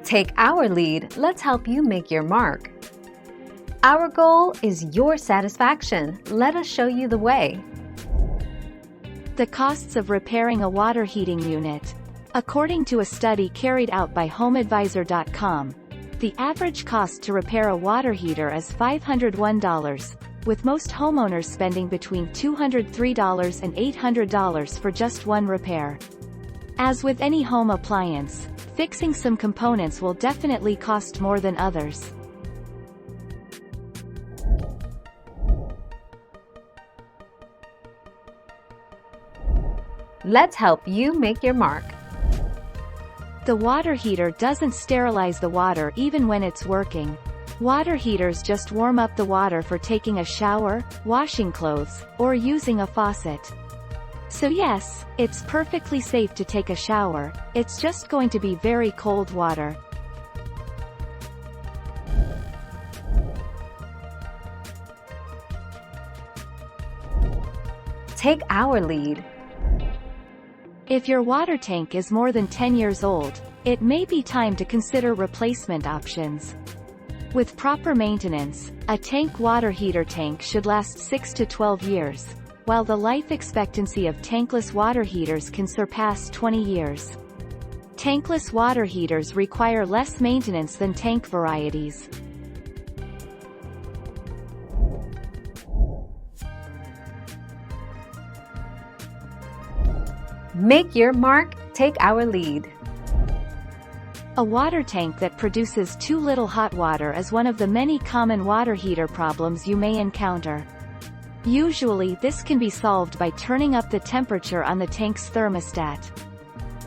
Take our lead, let's help you make your mark. Our goal is your satisfaction. Let us show you the way. The costs of repairing a water heating unit. According to a study carried out by HomeAdvisor.com, the average cost to repair a water heater is $501, with most homeowners spending between $203 and $800 for just one repair. As with any home appliance, fixing some components will definitely cost more than others. Let's help you make your mark. The water heater doesn't sterilize the water even when it's working. Water heaters just warm up the water for taking a shower, washing clothes, or using a faucet. So yes, it's perfectly safe to take a shower, it's just going to be very cold water. Take our lead. If your water tank is more than 10 years old, it may be time to consider replacement options. With proper maintenance, a tank water heater tank should last 6 to 12 years, while the life expectancy of tankless water heaters can surpass 20 years. Tankless water heaters require less maintenance than tank varieties. Make your mark, take our lead. A water tank that produces too little hot water is one of the many common water heater problems you may encounter. Usually this can be solved by turning up the temperature on the tank's thermostat.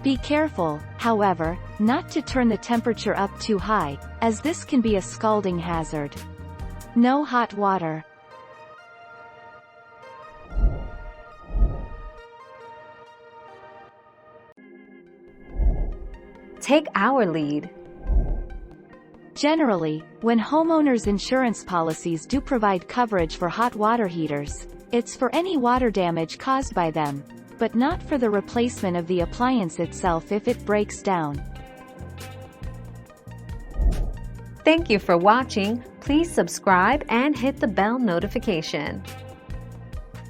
Be careful, however, not to turn the temperature up too high, as this can be a scalding hazard. No hot water. Take our lead. Generally, when homeowners' insurance policies do provide coverage for hot water heaters, it's for any water damage caused by them, but not for the replacement of the appliance itself if it breaks down. Thank you for watching. Please subscribe and hit the bell notification.